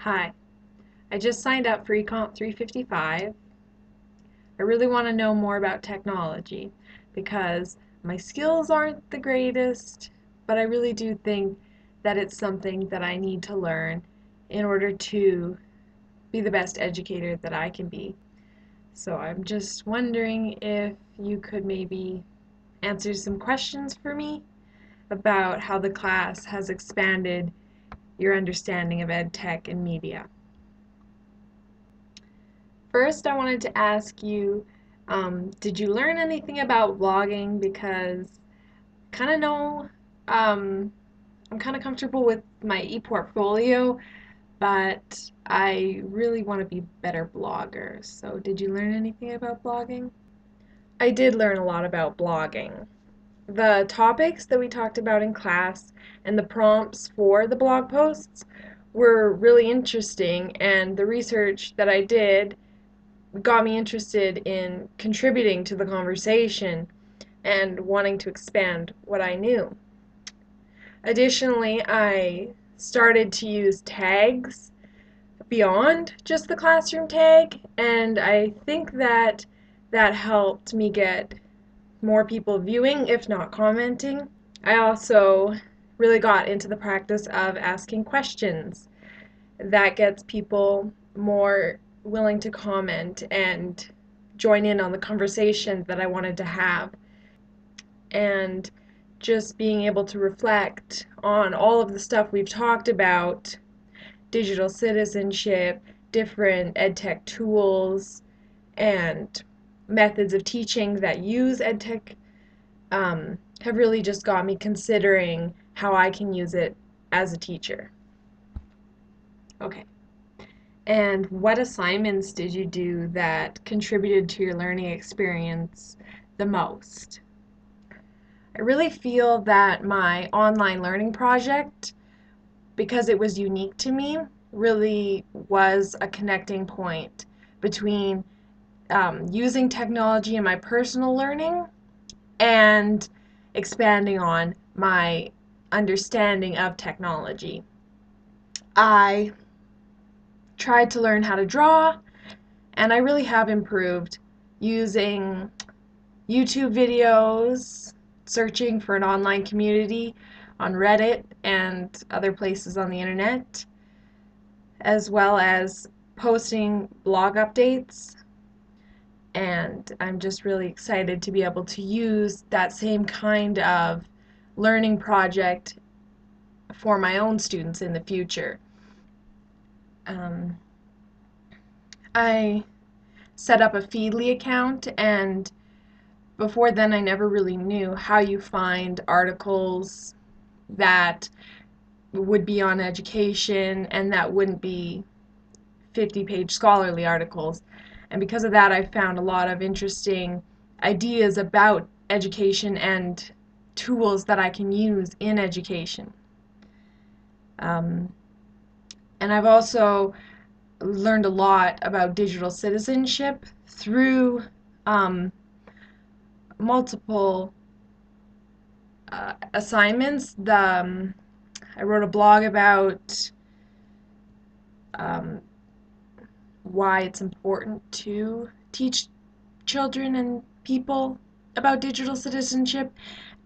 Hi, I just signed up for ECMP355. I really want to know more about technology because my skills aren't the greatest, but I really do think that it's something that I need to learn in order to be the best educator that I can be. So I'm just wondering if you could maybe answer some questions for me about how the class has expanded your understanding of ed tech and media. First, I wanted to ask you, did you learn anything about blogging? Because kind of know, um, I'm kind of comfortable with my e-portfolio, but I really want to be a better blogger. So, did you learn anything about blogging? I did learn a lot about blogging. The topics that we talked about in class and the prompts for the blog posts were really interesting, and the research that I did got me interested in contributing to the conversation and wanting to expand what I knew. Additionally, I started to use tags beyond just the classroom tag, and I think that that helped me get more people viewing, if not commenting. I also really got into the practice of asking questions. That gets people more willing to comment and join in on the conversation that I wanted to have. And just being able to reflect on all of the stuff we've talked about, digital citizenship, different edtech tools, and methods of teaching that use edtech have really just got me considering how I can use it as a teacher. Okay. And what assignments did you do that contributed to your learning experience the most? I really feel that my online learning project, because it was unique to me, really was a connecting point between using technology in my personal learning and expanding on my understanding of technology. I tried to learn how to draw, and I really have improved using YouTube videos, searching for an online community on Reddit and other places on the internet, as well as posting blog updates. And I'm just really excited to be able to use that same kind of learning project for my own students in the future. I set up a Feedly account, and before then I never really knew how you find articles that would be on education and that wouldn't be 50-page scholarly articles. And because of that, I found a lot of interesting ideas about education and tools that I can use in education. And I've also learned a lot about digital citizenship through multiple assignments. I wrote a blog about why it's important to teach children and people about digital citizenship,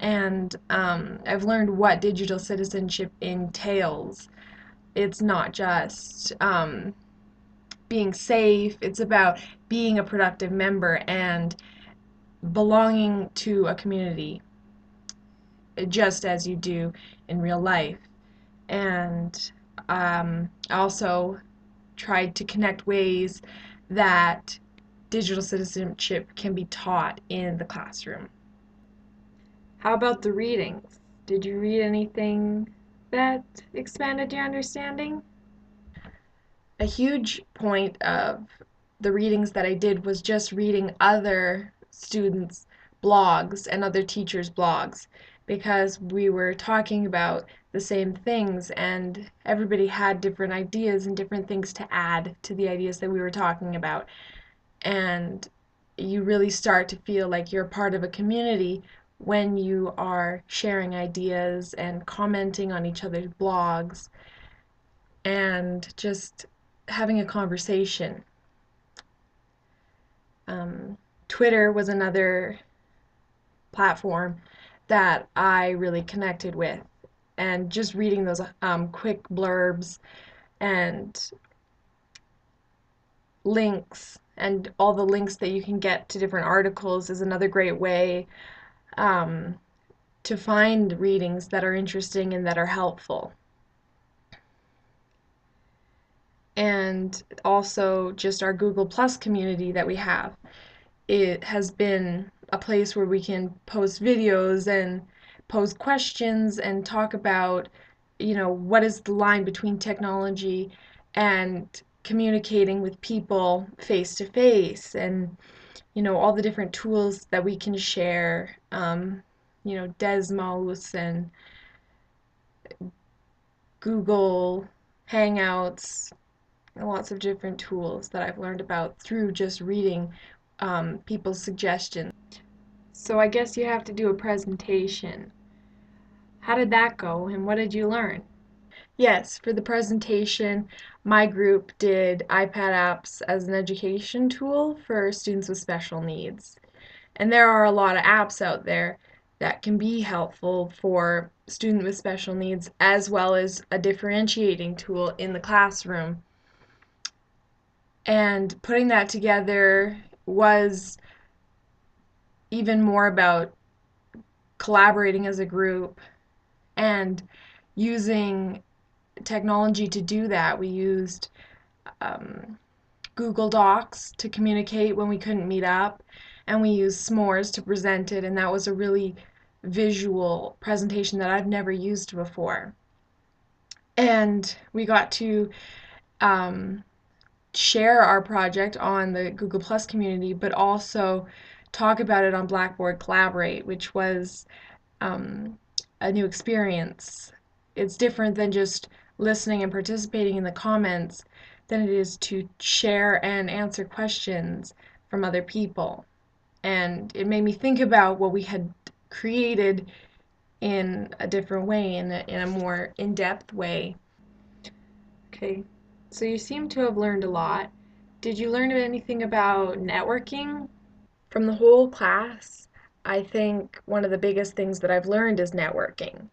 and I've learned what digital citizenship entails. It's not just being safe, it's about being a productive member and belonging to a community just as you do in real life. And I also tried to connect ways that digital citizenship can be taught in the classroom. How about the readings? Did you read anything that expanded your understanding? A huge point of the readings that I did was just reading other students' blogs and other teachers' blogs, because we were talking about the same things and everybody had different ideas and different things to add to the ideas that we were talking about. And you really start to feel like you're part of a community when you are sharing ideas and commenting on each other's blogs. and just having a conversation. Twitter was another platform that I really connected with, and just reading those quick blurbs and links and all the links that you can get to different articles is another great way um, to find readings that are interesting and that are helpful. And also just our Google Plus community that we have. It has been a place where we can post videos and pose questions and talk about, what is the line between technology and communicating with people face to face, and all the different tools that we can share, Desmos and Google Hangouts, and lots of different tools that I've learned about through just reading people's suggestions. So I guess you have to do a presentation. How did that go, and what did you learn? Yes, for the presentation, my group did iPad apps as an education tool for students with special needs. And there are a lot of apps out there that can be helpful for students with special needs, as well as a differentiating tool in the classroom. And putting that together was even more about collaborating as a group and using technology to do that. We used Google Docs to communicate when we couldn't meet up, and we used S'mores to present it, and that was a really visual presentation that I've never used before. And we got to um, share our project on the Google Plus community, but also talk about it on Blackboard Collaborate, which was a new experience. It's different than just listening and participating in the comments than it is to share and answer questions from other people. And it made me think about what we had created in a different way, in a more in-depth way. Okay, so you seem to have learned a lot. Did you learn anything about networking? From the whole class, I think one of the biggest things that I've learned is networking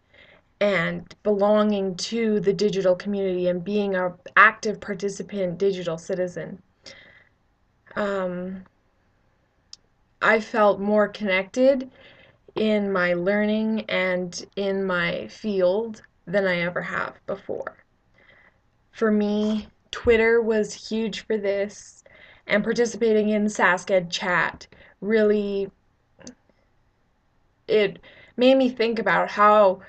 and belonging to the digital community and being an active participant digital citizen. Um, I felt more connected in my learning and in my field than I ever have before. For me, Twitter was huge for this, and participating in SaskEd chat really, it made me think about how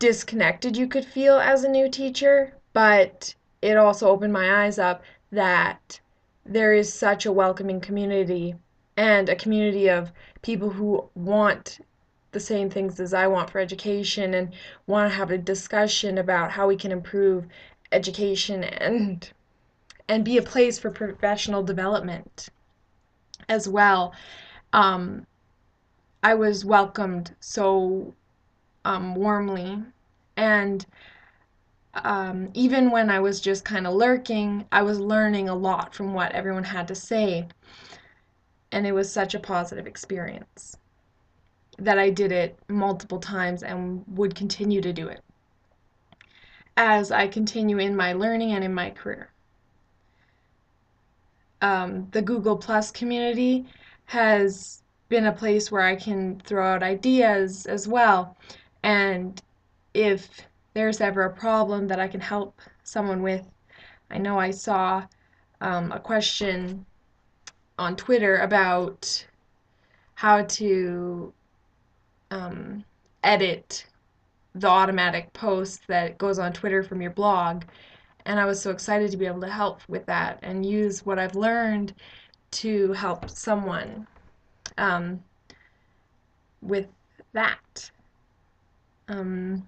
disconnected you could feel as a new teacher, but it also opened my eyes up that there is such a welcoming community and a community of people who want the same things as I want for education and want to have a discussion about how we can improve education and be a place for professional development as well. Um, I was welcomed so warmly, and even when I was just kind of lurking, I was learning a lot from what everyone had to say, and it was such a positive experience that I did it multiple times and would continue to do it as I continue in my learning and in my career. The Google Plus community has been a place where I can throw out ideas as well, and if there's ever a problem that I can help someone with, I know I saw a question on Twitter about how to edit the automatic post that goes on Twitter from your blog. And I was so excited to be able to help with that and use what I've learned to help someone um, with that. Um,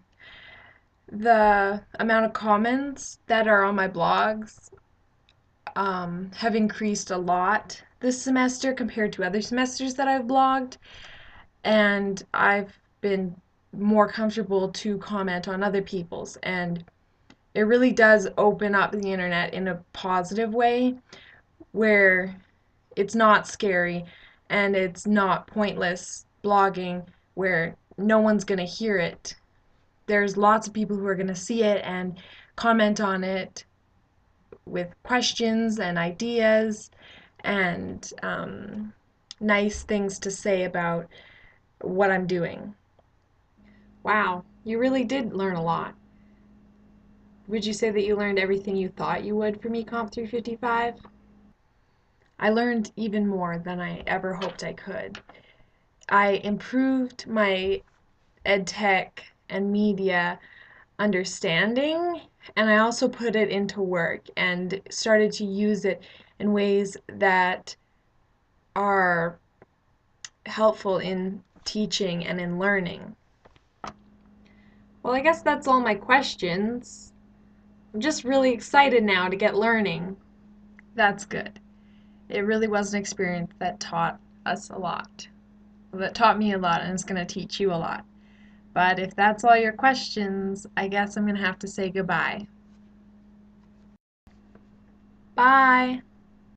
the amount of comments that are on my blogs have increased a lot this semester compared to other semesters that I've blogged, and I've been more comfortable to comment on other people's, and it really does open up the internet in a positive way where it's not scary and it's not pointless blogging where no one's going to hear it. There's lots of people who are going to see it and comment on it with questions and ideas and nice things to say about what I'm doing. Wow, you really did learn a lot. Would you say that you learned everything you thought you would from ECOMP 355? I learned even more than I ever hoped I could. I improved my EdTech and media understanding, and I also put it into work and started to use it in ways that are helpful in teaching and in learning. Well, I guess that's all my questions. I'm just really excited now to get learning. That's good. It really was an experience that taught us a lot. That taught me a lot and it's going to teach you a lot. But if that's all your questions, I guess I'm going to have to say goodbye. Bye.